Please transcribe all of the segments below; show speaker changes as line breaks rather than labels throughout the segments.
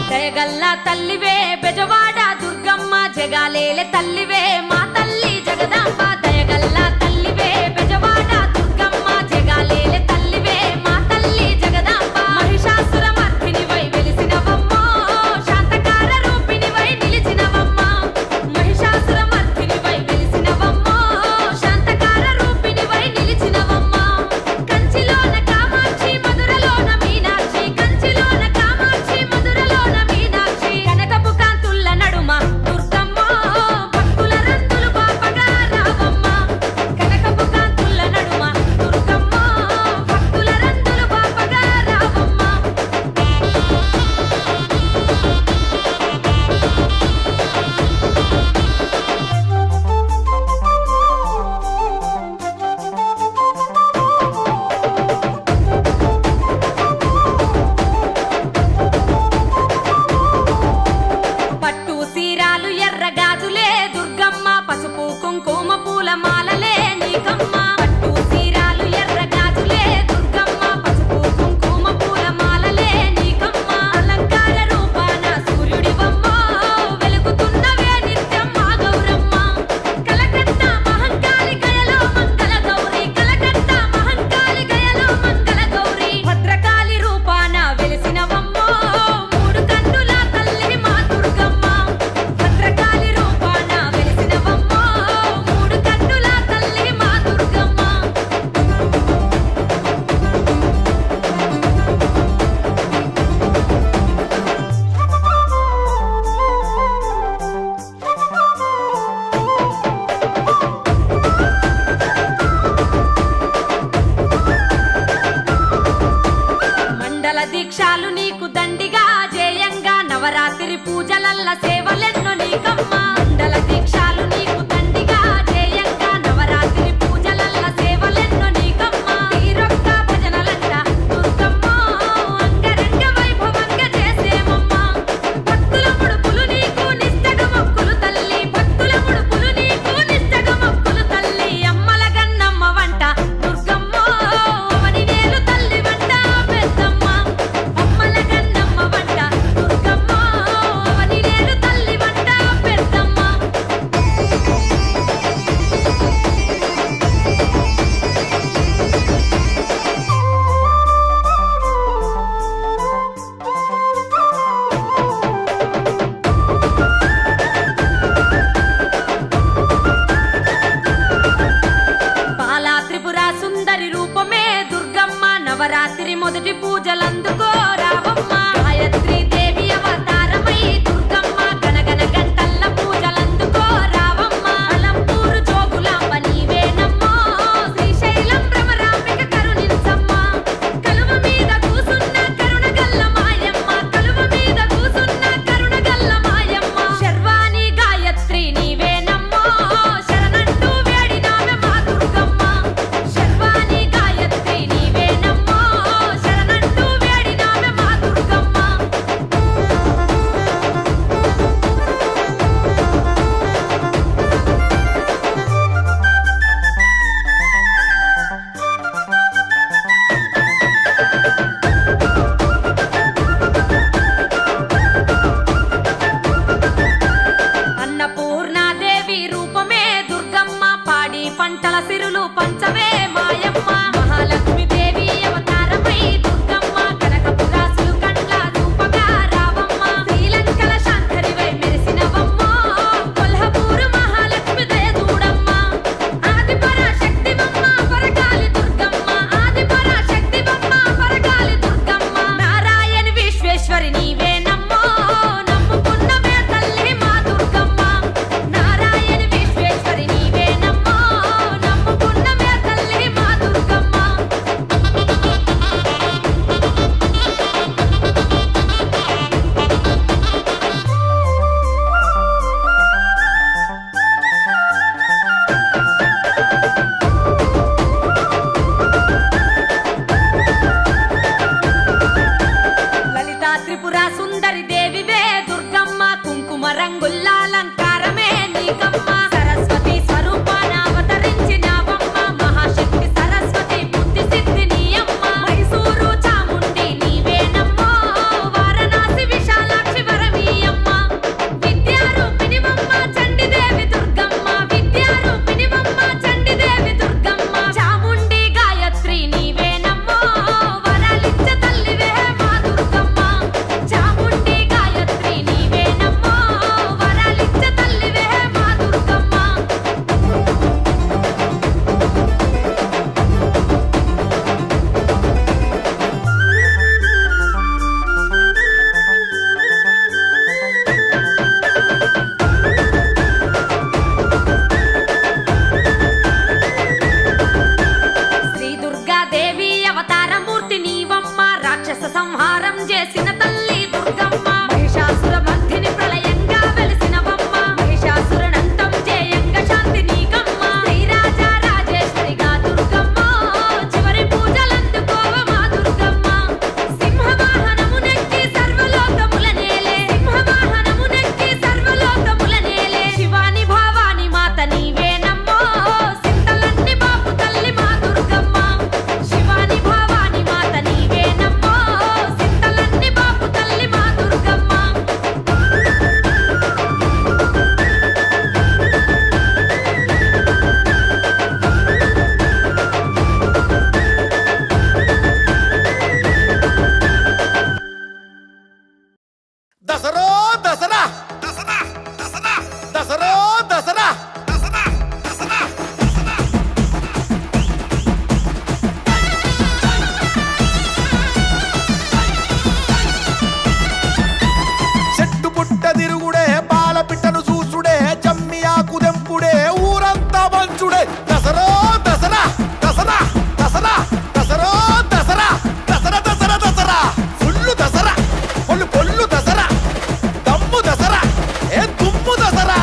దయగల్లా తల్లివే బెజవాడ దుర్గమ్మ జగాలేలే తల్లివే మా తల్లి జగదాంబ దయగల్లా తల్లివే బెజవాడ దుర్గమ్మ జగాలేలే తల్లివే మా తల్లి జగదాంబ మహిషాసుర మర్దినివై వెలిసినవమ్మో శాంతకార రూపిణివై నిలిచినవమ్మ మహిషాసుర మర్దినివై వెలిసినవమ్మో శాంతకార రూపిణివై నిలిచినవమ్మ కంచిలోన కామాక్షి మధురలోన మీనాక్షి కంచిలోన కామాక్షి మధురలోన మీనాక్షి కనకపు కాంతుల్ల నడుమ దుర్గమ్మ భక్తుల రందులు బాపగా రావమ్మ కనకపు కాంతుల్ల నడుమ దుర్గమ్మ భక్తుల రందులు బాపగా రావమ్మ పట్టు సీరాలు ఎర్ర గాజులే దుర్గమ్మ పసుపు కుంకుమ పూల మాలలే నీకమ్మ పట్టు సీరాలు ఎర్ర గాజులే దుర్గమ్మ పసుపు కుంకుమ పూల మాలలే నీకమ్మ అలంకార రూపాన సూర్యుడివమ్మ వెలుగుతున్నవే నిత్యం మా గౌరమ్మ కలకత్తా మహంకాళి గయలో మంగళ గౌరి కలకత్తా మహంకాళి గయలో మంగళ గౌరి భద్రకాళి రూపాన వెలిసినవమ్మో మూడు కన్నుల తల్లి మా దుర్గమ్మ భద్రకాళి రూపాన వెలిసినవమ్మో మూడు కన్నుల తల్లి మా దుర్గమ్మ మండల దీక్షాలు నీకు దండిగా జేయంగా నవరాత్రి పూజలల్ల సేవలెన్నో నీకమ్మ మండల దీక్షాలు నీకు దండిగా జేయంగా నవరాత్రి పూజలల్ల సేవలెన్నో నీకమ్మ తీరొక్క భజనలంట దుర్గమ్మ అంగరంగ వైభవంగా చేసేమమ్మ భక్తుల ముడుపులు నీకు నిష్టగా మొక్కులు తల్లి భక్తుల ముడుపులు నీకు నిష్టగా మొక్కులు తల్లి అమ్మల గన్నమ్మ వంట దుర్గమ్మ అవని నేలు తల్లి వంట పెద్దమ్మ అమ్మల గన్నమ్మ వంట దుర్గమ్మ అవని నేలు తల్లి వంట పెద్దమ్మ చల్లని దేవివే దుర్గమ్మ కుంకుమ రంగుల్లాలంకారమే నీకమ్మ సరస్వతి స్వరూపాన అవతరించినావమ్మ మహాశక్తి సరస్వతి బుద్ధి సిద్ధి నీయమ్మ మైసూరు చాముండి నీవేనమ్మో వారణాసి విశాలాక్షి వరమీయమ్మ విద్యారూపిణివమ్మ చండిదేవి దుర్గమ్మ విద్యారూపిణివమ్మ చండిదేవి దుర్గమ్మ చాముండి గాయత్రి నీవేనమ్మో వరాలిచ్చ తల్లివే మా దుర్గమ్మ చాముండి గాయత్రి నీవేనమ్మో వరాలిచ్చ తల్లివే మా దుర్గమ్మ శ్రీ దుర్గాదేవి అవతారమూర్తి నీవమ్మ రాక్షస సంహారం చేసిన తల్లి దుర్గమ్మ మహిషాసుర మర్దిని ప్రళయంగా వెలిసినవమ్మ మహిషాసురనంతం జయంగా శాంతి నీకమ్మ శ్రీరాజా రాజేశ్వరిగా దుర్గమ్మ చివరి పూజలందుకోవ మా దుర్గమ్మ సింహవాహనమునెక్కి సర్వలోకముల నేలే సింహవాహనమునెక్కి సర్వలోకముల నేలే శివాని భావాని మాత నీవేనమ్మో సింతలన్ని బాపు తల్లి మా దుర్గమ్మ శివాని భావాని మాత నీవేనమ్మో సింతలన్ని బాపు తల్లి మా దుర్గమ్మ
దసరా దసరా దసరా దసరా దసరా దసరా దసరా దసరా దసరా చెట్టు పుట్ట తిరుగుడే పాల పిట్టను చూసుడే జమ్మి ఆకు దెంపుడే ఊరంతా మంచుడే దసరా దసరా దసరా దసరా దసరా దసరా దసరా దసరా దసరా ఫుల్లు దసరా పొల్లు పొల్లు దసరా దమ్ము దసరా ఏ దుమ్ము దసరా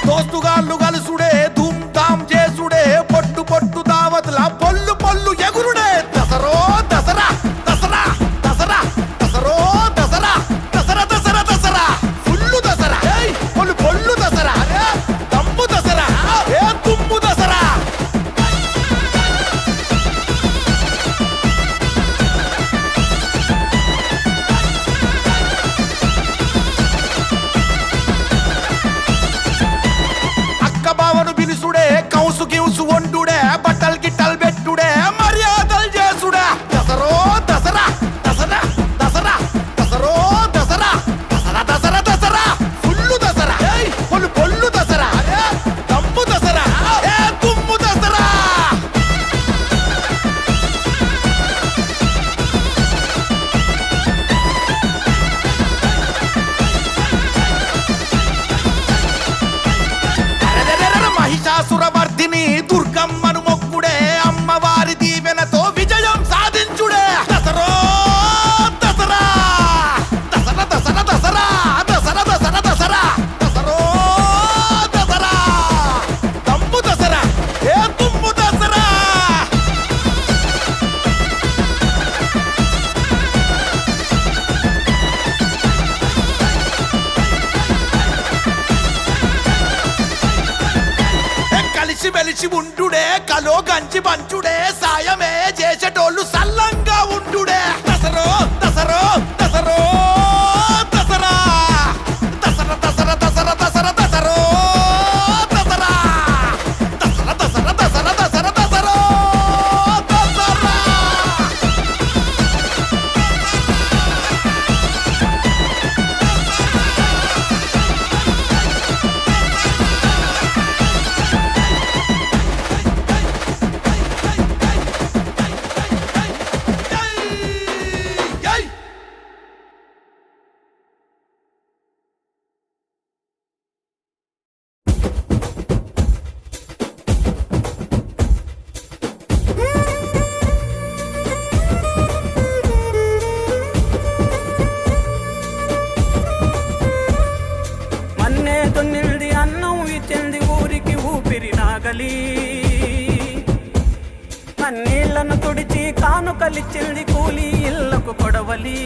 దోస్తుగాళ్ళు కలుసుడే ధూమ్ ధామ్ చేసుడే పొట్టు పొట్టు దావతుల పొల్లు పొల్లు ఎగురుడే దసరో దసరా దసరా దసరా దసరో దసరా దసరా దసరా దసరా ఫుల్లు దసరా ఏయ్ పొల్లు పొల్లు దసరా ఏ దమ్ము దసరా ఏ దుమ్ము దసరా అక్క బావను పిలుసుడే కౌసు గివుసు వండుడే బట్టలు గిట్టలు పెట్టుడే మర్యాదలు చేసుడే దసరో దసరా దసరా దసరా దసరో దసరా దసరా దసరా దసరా ఫుల్లు దసరా ఏయ్ పొల్లు పొల్లు దసరా ఏ దమ్ము దసరా ఏ దుమ్ము దసరా మహిషాసుర వర్ధిని దుర్గమ్మను మొక్కుడే అమ్మవారి దీవెనతో విజయం సాధించుడే దసరో దసరా దసరా దసరా దసరా దసరా దసరా దసరా దసరో దసరా దమ్ము దసరా ఏ దుమ్ము దసరా కలిసి మెలిసి ఉండుడే కలో గంచి పంచుడే సాయమే చేసేటోళ్ళు సల్లంగా ఉండుడే దసరో దసరో దసరో దసరా దసరా దసరా దసరా దసరా దసరో దసరా దసరా దసరా దసరా దసరా దసరో దసరా
ఇచ్చింది ఊరికి ఊపిరి నాగలి, కన్నీళ్లను తుడిచి కానుకలిచ్చింది కూలి ఇళ్లకు కొడవలి.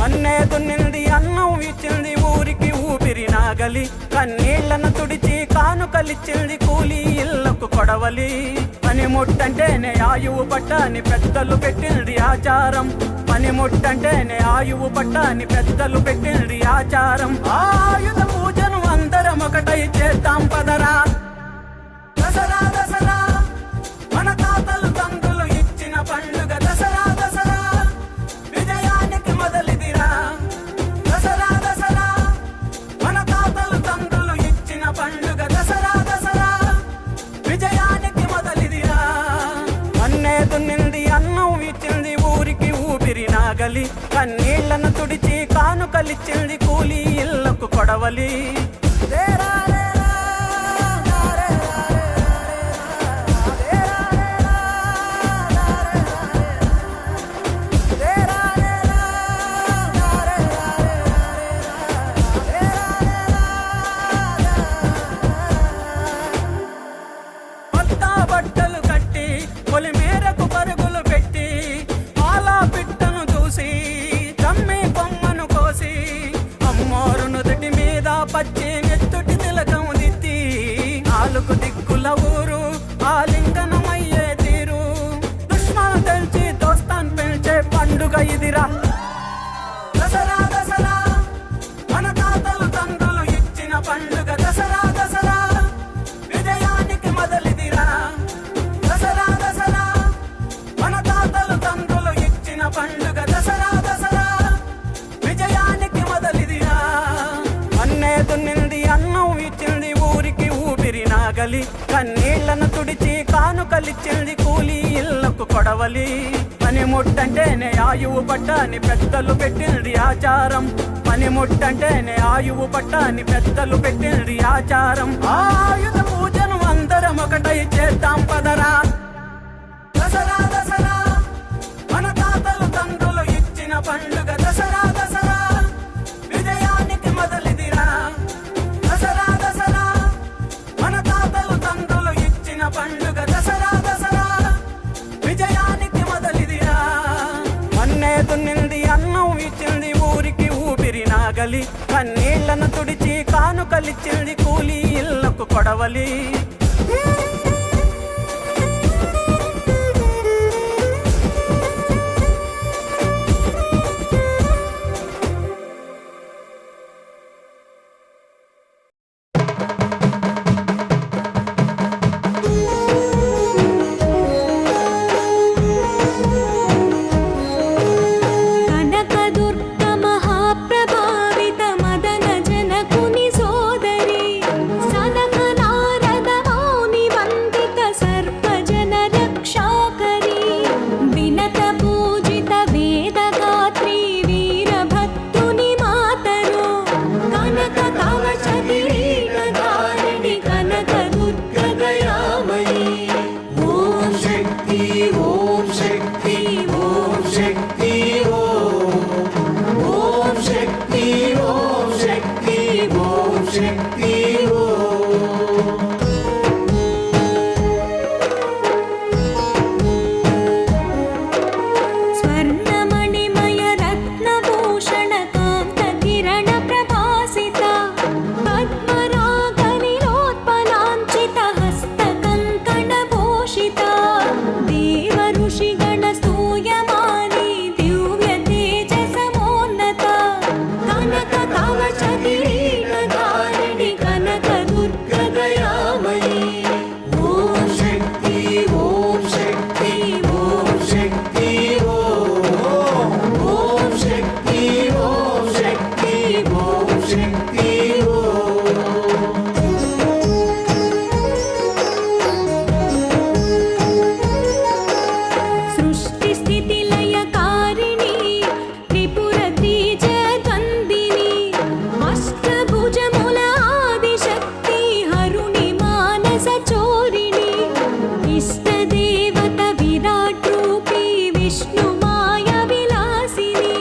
అన్నే దున్నింది అన్నం ఇచ్చింది ఊరికి ఊపిరి నాగలి, కన్నీళ్లను తుడిచి కానుకలిచ్చింది కూలి ఇళ్లకు కొడవలి. పనిముట్టంటేనే ఆయువు పట్ట అని పెద్దలు పెట్టింది ఆచారం, పనిముట్టంటేనే ఆయువు పట్ట అని పెద్దలు పెట్టింది ఆచారం. ఆయుధ పూజను అందరం ఒకటై చేద్దాం పదరా. దసరా దసరా మన తాతలు తండ్రులు ఇచ్చిన పండుగ, దసరా దసరా విజయానికి మొదలిదిరా. దసరా దసరా మన తాతలు తండ్రులు ఇచ్చిన పండుగ, దసరా దసరా విజయానికి మొదలిదిరా. అన్నే దున్నింది అన్నం ఇచ్చింది ఊరికి ఊపిరి నాగలి, కన్నీళ్లను తుడిచి కానుకలిచ్చింది కూలి ఇళ్లకు కొడవలి. బట్టలు కట్టి పొలి మేరకు పరుగులు పెట్టి పాలా పిట్టను చూసి తమ్మి కొమ్మను కోసి అమ్మోరు నుదుటి మీద పచ్చి నెత్తుటి తిలకం దిద్ది, నాలుగు దిక్కుల ఊరు ఆలింగనమయ్యే తీరు. దుష్మను తెలిసి దోస్తాన్ పెంచే పండుగ ఇదిరా. దసరా దసరా మన తాతలు తండ్రులు ఇచ్చిన పండుగ, దసరా దసరా విజయానికి మొదలిదిరా. దసరా దసరా మన తాతలు తండ్రులు ఇచ్చిన పండుగ, దసరా దసరా విజయానికి మొదలిదిరా. అన్నే దున్నింది అన్నం ఇచ్చింది ఊరికి ఊపిరి నాగలి, కన్నీళ్లను తుడిచి కానుకలిచ్చింది కూలి ఇళ్లకు కొడవలి. పనిముట్టంటేనే ఆయువు పట్ట అని పెద్దలు పెట్టింది ఆచారం, పనిముట్టంటేనే ఆయువు పట్ట అని పెద్దలు పెట్టింది ఆచారం. ఆయుధ పూజను అందరం ఒకటై చేద్దాం పదరా. దసరా దసరా మన తాతలు తండ్రులు ఇచ్చిన పండుగ, దసరా దసరా విజయానికి మొదలిదిరా. దసరా దసరా మన తాతలు తండ్రులు ఇచ్చిన పండుగ, దసరా దసరా విజయానికి మొదలిదిరా. అన్నే దున్నింది అన్నం ఇచ్చింది ఊరికి ఊపిరి నాగలి, కన్నీళ్లను తుడిచి కానుకలిచ్చింది కూలి ఇళ్లకు కొడవలి.
కనకదుర్గ మహాప్రభావిత మదన జనకుని సోదరి, సనక నారద మౌని వందిత సర్వజన రక్షాకరి, వినత పూజిత వేదగాత్రి వీరభద్రుని మాతరు, కనక కవచ కిరీటధారిణి కనకదుర్గ దయామయి. ఓం శక్తి ఓం శక్తి ఓం శక్తి ఓం శక్తి ఓం శక్తి ఓం శక్తి స్వర్ణమణిమయ రత్నభూషణ కాంత కిరణ ప్రభాసిత, పద్మరాగ నిరోత్పలాంచిత హస్త కంకణ భూషిత, దేవ ఋషిగణ స్తూయమాని దివ్య తేజసమోన్నత, కనక కవచ కిరీటధారిణి కనకదుర్గ దయామయి. ఓం శక్తి ఓం శక్తి ఓం శక్తి ఓం శక్తి ఓం శక్తి ఓం శక్తి సృష్టి స్థితి లయకారిణి త్రిపుర త్రిజ ద్వందిని, అష్టభుజముల ఆదిశక్తి హరుణి మానస చోరిణి, ఇష్టదేవత విరాట్ రూపి విష్ణు మాయ విలాసిని,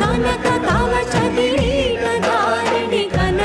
కనక కవచ కిరీటధారిణి కనక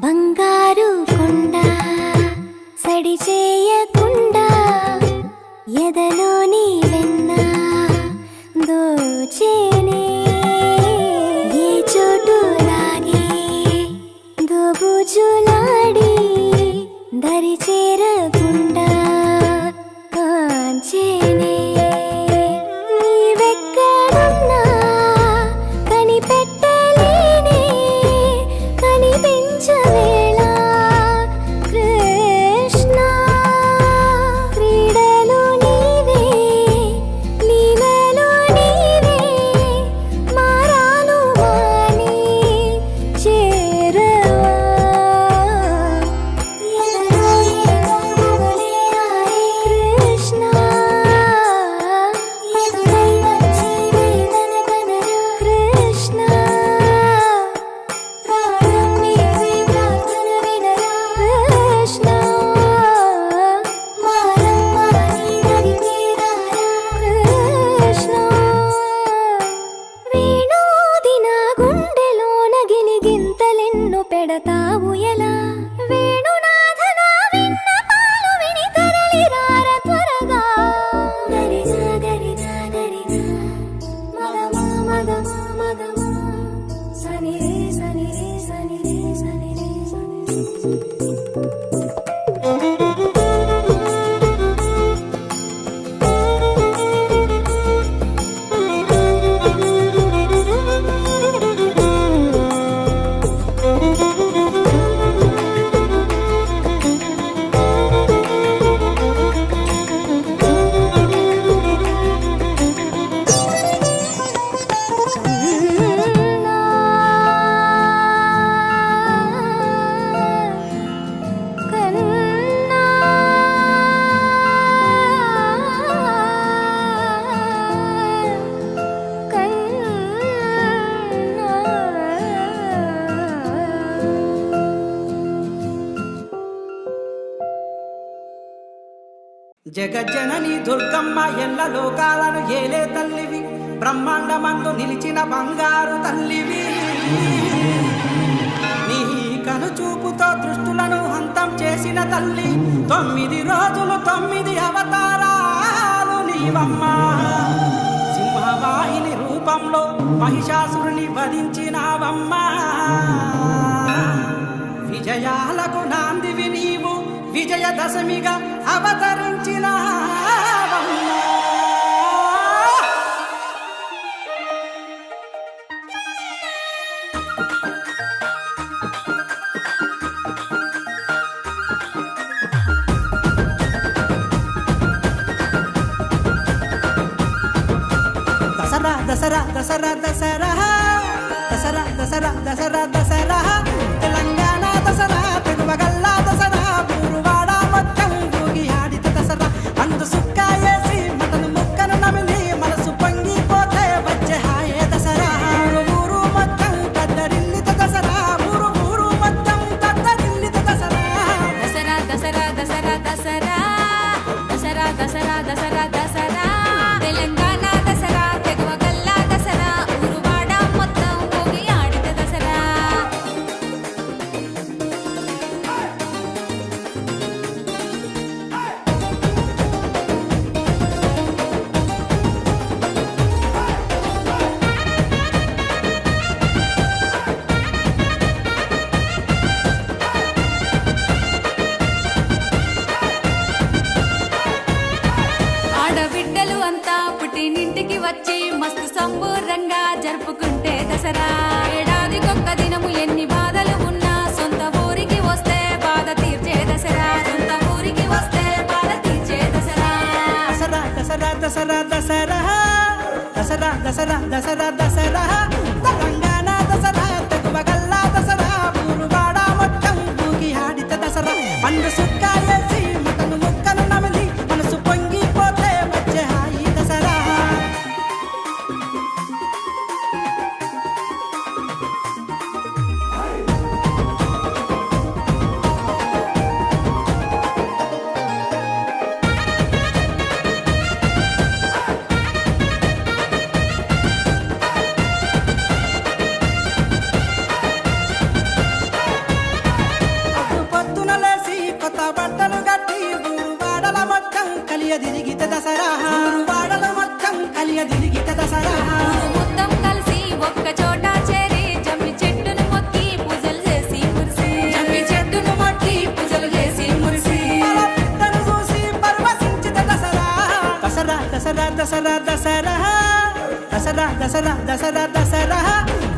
బంగారు కొండ సడి చేయకుండా ఎదలోని వెన్న దోచేనే ఏ చోటు లాగే దోబుజులాడి దరి చేరకుండా కాంచేనే నీవెక్కడున్నా కనిపెట్టలేనే కనిపించవేళ కృష్ణ క్రీడలు నీవే లీలలు నీవే మారాను మాని చేరవా ఎదలో ఏదో మొదలే కృష్ణ ఎదురై వచ్చి వేదన కనరా కృష్ణ ప్రాణం నీవే ప్రార్థన వినరా కృష్ణ మారం మాని దరి చేరారా కృష్ణ వేణోది నా గుండెలోన గిలిగింతలెన్ను పెడతావు ఎలా వేణునాథ నా విన్నపాలు విని తరలిరార త్వరగా గరిజా గరిజా గరిజా మగమా మగమా మగమా సని రే సని రే సని రే సని రే సని రే.
జగజ్జనని దుర్గమ్మ ఎల్ల లోకాలను ఏలే తల్లివి బ్రహ్మాండమందు నిలిచిన బంగారు తల్లివి నీ కను చూపుతో దృష్టులను హంతం చేసిన తల్లి 9 రోజులు 9 అవతారాలు నీవమ్మ సింహవాహిని రూపంలో మహిషాసురుని వధించినావమ్మ విజయాలకు నాందివి నీవు విజయదశమిగా అవతరించినావమ్మ దసరా దసరా దసరా దసరా దసరా దసరా దసరా దసరా తెలంగాణ దసరా తెలుగల్లా దసరా ఊరువాడ మొత్తం ఊగి ఆడిత దసరా అందు సుక్క వేసి మటను ముక్కను నమిలి మనసు పొంగిపోతే వచ్చే హాయే దసరా ఊరు మొత్తం కద్దరిల్లిత దసరా ఊరు ఊరు మొత్తం కద్దరిల్లిత దసరా
దసరా దసరా దసరా దసరా దసరా దసరా దసరా దసరా తెలంగాణ దసరా తెగువగల్లా దసరా ఊరువాడ మొత్తం ఊగి ఆడిత దసరా వచ్చి మస్తు సంబూరంగా జరుపుకుంటే దసరా. ఏడాదికొక్క దినము ఎన్ని బాధలు ఉన్నా సొంత ఊరికి వస్తే బాధ తీర్చే దసరా. సొంత ఊరికి వస్తే బాధ తీర్చే దసరా.
దసరా దసరా దసరా దసరా దసరా దసరా దసరా దసరా తెలంగాణ దసరా తెగువగల్ల దసరా ఊరువాడ మొత్తం ఊగి ఆడిత దసరా. పండు సుక్క వేసి మటను ముక్కను నమిలి మనసు పొంగిపోతే వచ్చే హాయి దసరా. పొద్దున లేసి కొత్త బట్టలు కట్టి ఊరువాడల మొత్తం కలియదిరిగిత దసరా. ఊరువాడల మొత్తం కలియదిరిగిత దసరా.
ఊరు మొత్తం కలిసి ఒక్క చోట చేరి జమ్మి చెట్టును మొక్కి పూజలు చేసి మురిసి. జమ్మి చెట్టును మొక్కి పూజలు చేసి మురిసి.
తను చూసి పరవశించిత దసరా. దసరా దసరా దసరా దసరా దసరా దసరా దసరా దసరా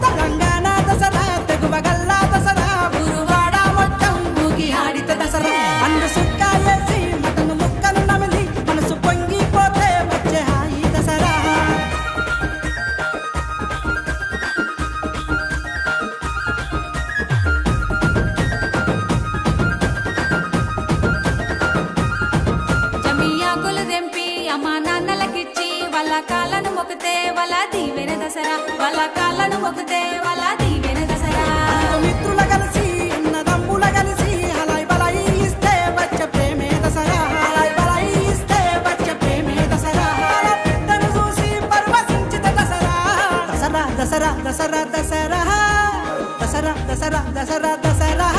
తెలంగాణ దసరా తెగువగల్ల దసరా ఊరువాడ మొత్తం ఊగి ఆడిత దసరా. అందు సుక్క వేసి మటను ముక్కను నమిలి మనసు పొంగిపోతే వచ్చే హాయి దసరా.
జమ్మి ఆకులు తెంపి అమ్మా నాన్నలకిచ్చి వాళ్ళ కాళ్ళను మొక్కితే వాళ్ళ దీవెన దసరా. వాళ్ళ కాళ్ళను మొక్కితే వాళ్ళ దీవెన దసరా.
మిత్రుల కలిసి అన్నదమ్ముల కలిసి హలాయి బలాయి ఇస్తే వచ్చే ప్రేమే దసరా. హలాయి బలాయి ఇస్తే వచ్చే ప్రేమే దసరా. తను చూసి పరవశించిత దసరా. దసరా దసరా దసరా దసరా దసరా దసరా దసరా దసరా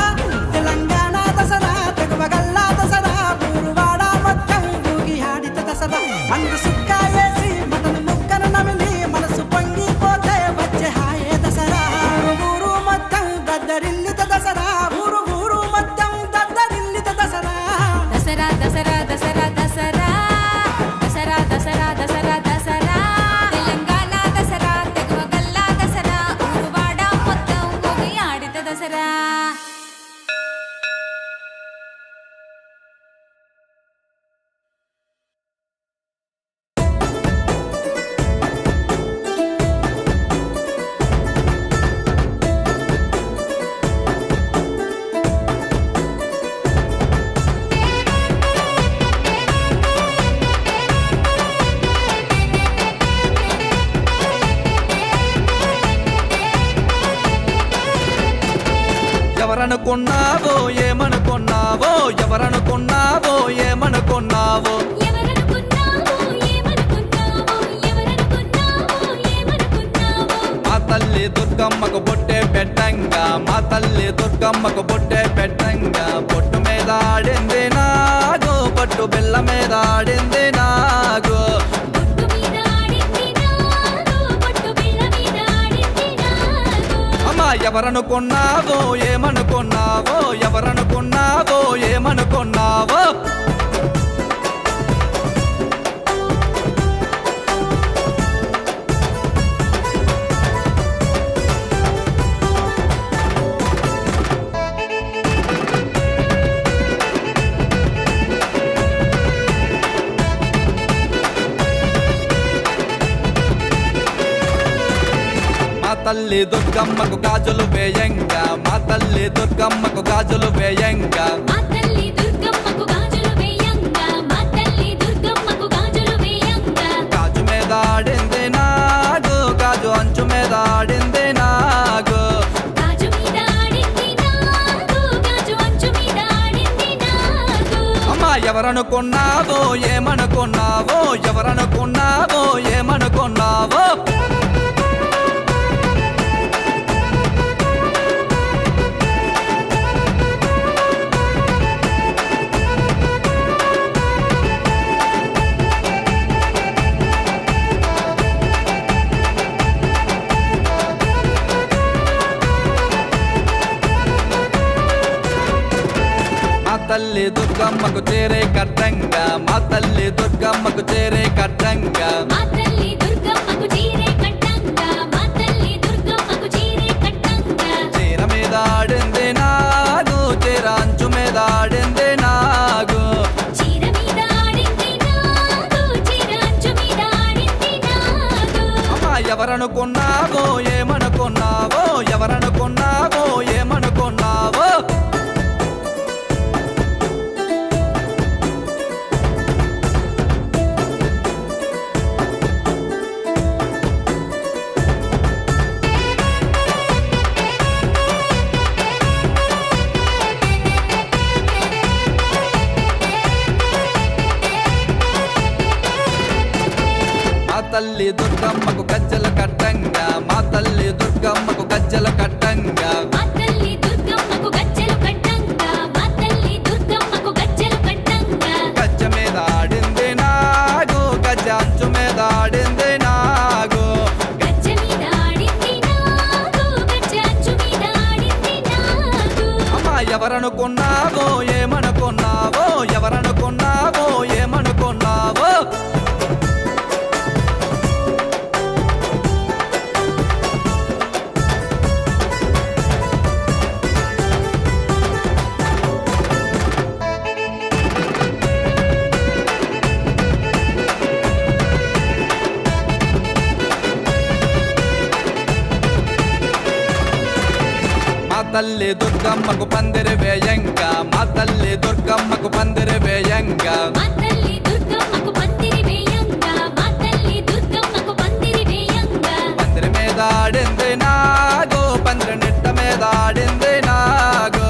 తెలంగాణ దసరా తెగువగల్ల దసరా ఊరువాడ మొత్తం ఊగి ఆడిత దసరా. అందు సుక్క వేసి మటను ముక్కను నమిలి మనసు పొంగిపోతే వచ్చే హాయే దసరా. ఊరు మొత్తం దద్దరిల్లిత దసరా. ఊరు ఊరు మొత్తం దద్దరిల్లిత దసరా.
దసరా దసరా దసరా దసరా దసరా దసరా దసరా దసరా తెలంగాణ దసరా తెగువగల్ల దసరా ఊరువాడ మొత్తం ఊగి ఆడిత దసరా.
ఎవరనుకున్నావో ఏమనుకున్నావో ఎవరనుకున్నావో ఏమనుకున్నావో
ఎవరనుకున్నావో ఏమనుకున్నావో ఎవరనుకున్నావో ఏమనుకున్నావో
మా తల్లి దుర్గమ్మకు బొట్టే పెట్టంగా మా తల్లి దుర్గమ్మకు బొట్టే పెట్టంగా బొట్టు మీద ఆడింది నాగు బొట్టు బిల్ల మీద ఆడింది నాగు
బొట్టు మీద ఆడింది నాగు బొట్టు బిళ్ళ మీద ఆడింది నాగు.
అమ్మా ఎవరనుకున్నావో ఏమనుకున్నావో ఎవరనుకున్నావో ఏమనుకున్నావో మా తల్లి దుర్గమ్మకు గాజులు వేయంగా మా తల్లి దుర్గమ్మకు గాజులు వేయంగా
మా తల్లి దుర్గమ్మకు గాజులు వేయంగా మా తల్లి దుర్గమ్మకు గాజులు వేయంగా.
గాజు మీద ఆడింది నాగు గాజు అంచు మీద ఆడింది నాగు
గాజు మీద ఆడింది నాగు గాజు అంచు మీద ఆడింది నాగు.
అమ్మా ఎవరనుకున్నావో ఏమనుకున్నావో ఎవరనుకున్నావో ఏమనుకున్నావో తల్లి దుర్గమ్మకు చేరే కట్టంగా మా తల్లి దుర్గమ్మకు చేరే కట్టంగా
మా తల్లి దుర్గమ్మ
ఎవరనుకున్నావో ఏమనుకున్నావో ఎవరనుకున్నావో ఏమనుకున్నావో తల్లి దుర్గమ్మకు గజ్జల కట్టంగా మా తల్లి దుర్గమ్మకు గజ్జల కట్టంగా
మా తల్లి దుర్గమ్మకు గజ్జెలు కట్టంగా మా తల్లి దుర్గమ్మకు గజ్జెలు కట్టంగా
గజ్జ మీద ఆడింది నాగు గజ్జ అంచు మీద ఆడింది నాగు
గజ్జె మీద ఆడింది నాగు గజ్జె అంచు మీద ఆడింది నాగు
అమ్మా ఎవరనుకున్నావో ఏమనుకున్నావో ఎవరనుకున్నావో ఏమనుకున్నావో తల్లి దుర్గమ్మకు పందిరి వేయంగా మా తల్లి దుర్గమ్మకు పందిరి వేయంగా
మా తల్లి దుర్గమ్మకు పందిరి వేయంగా మా తల్లి దుర్గమ్మకు పందిరి వేయంగా
పందిరి మీద ఆడింది నాగు పందిరి నిట్ట మీద ఆడింది నాగు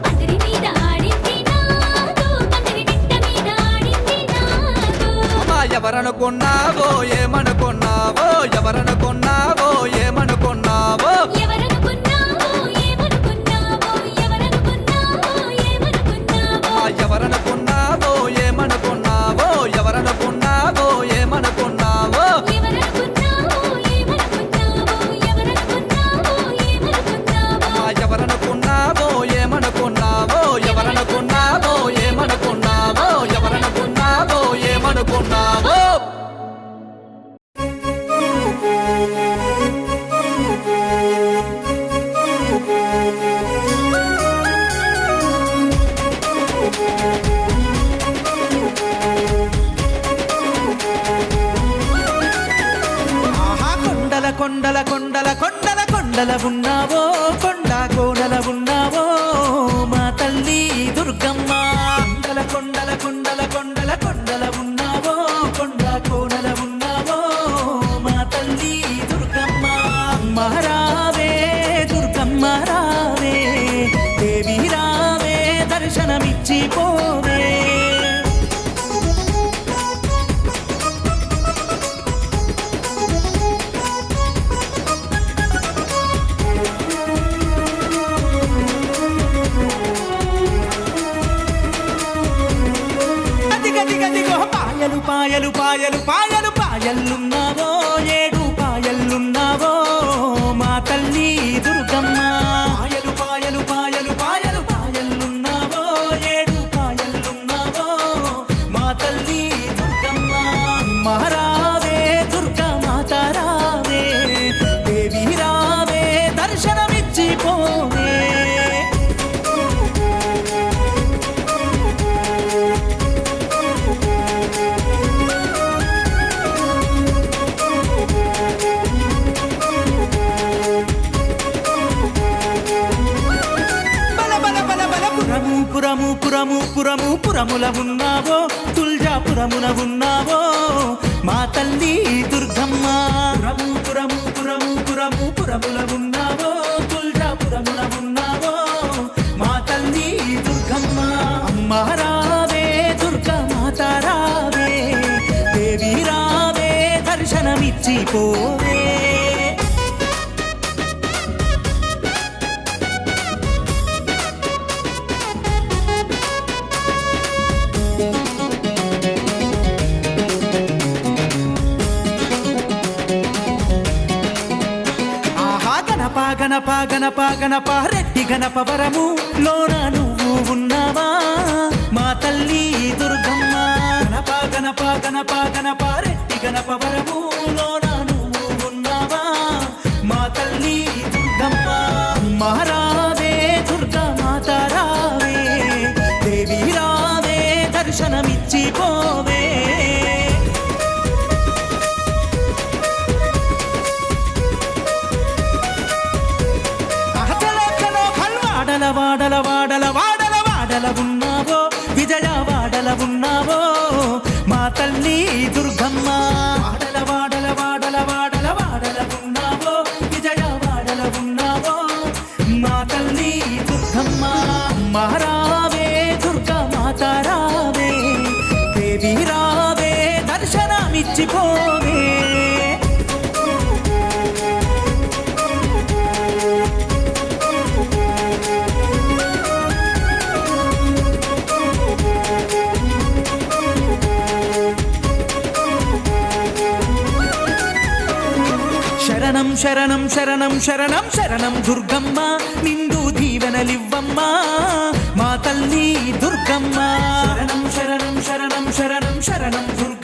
పందిరి మీద ఆడింది నాగు పందిరి నిట్ట మీద ఆడింది నాగు
అమ్మా ఎవరనుకున్నావో ఏమనుకున్నావో ఎవరనుకున్నావో ఏమనుకున్నావో
ఎవరనుకున్నావో ఏమనుకున్నావో ఎవరనుకున్నావో ఏమనుకున్నావో
ఎవరనుకున్నావో ఏమనుకున్నావో ఎవరనుకున్నావో ఏమనుకున్నావో
ఎవరనుకున్నావో ఏమనుకున్నావో ఎవరనుకున్నావో ఏమనుకున్నావో
ఎవరనుకున్నావో ఏమనుకున్నావో ఎవరనుకున్నావో ఏమనుకున్నావో ఎవరనుకున్నావో ఏమనుకున్నావో
ఆహా కొండల కొండల కొండల కొండల కొండల ఉన్నావో కొండ కోడల ఉన్నావో మా తల్లి దుర్గమ్మ కొండల కొండల కొండల కొండల కొండల ఉన్నావో కొండ కోడల ఉన్నావో మా తల్లి దుర్గమ్మ మహారావే దుర్గమ్మ రావే దేవి రావే దర్శనమిచ్చి పోవే అదిగదిగదిగో పాయలు పాయలు పాయలు పాయలు పాయలున్నావో ఏడు పాయలున్నావో మా తల్లి దుర్గమ్మ పాయలు పాయలు పాయలు పాయలు పాయలున్నావో ఏడు పాయలున్నావో మా తల్లి దుర్గమ్మ మహారావే దుర్గా మాత రావే దేవి రావే దర్శనమిచ్చి పోవే పురము పురము పురము పురముల ఉన్నావో తుల్జాపురమున ఉన్నావో మా తల్లి దుర్గమ్మ పురము పురము పురము పురము పురముల ఉన్నావో తుల్జాపురమున ఉన్నావో మా తల్లి దుర్గమ్మ అమ్మ రావే దుర్గా మాత రావే దేవి రావే దర్శనమిచ్చి పోవే గణప గణప గణప రెడ్డి గణప వరము లోన నువ్వు ఉన్నావా మా తల్లి దుర్గమ్మ గణప గణప గణప గణప రెడ్డి గణప వరము లోన నువ్వు ఉన్నావా మా తల్లి దుర్గమ్మ మహారావే దుర్గా మాత రావే దేవి రావే దర్శనమిచ్చి పోవే తల్లి దుర్గమ్మ వాడల వాడల వాడల వాడల వాడల ఉన్నావో విజయ వాడల ఉన్నావో మా తల్లి దుర్గమ్మ మహారావే దుర్గా మాత రావే దేవి రావే దర్శనమిచ్చిపోవే శరణం శరణం శరణం శరణం శరణం దుర్గమ్మ నిండు దీవెనలివ్వమ్మ మా తల్లి దుర్గమ్మ శరణం శరణం శరణం శరణం శరణం దుర్గమ్మ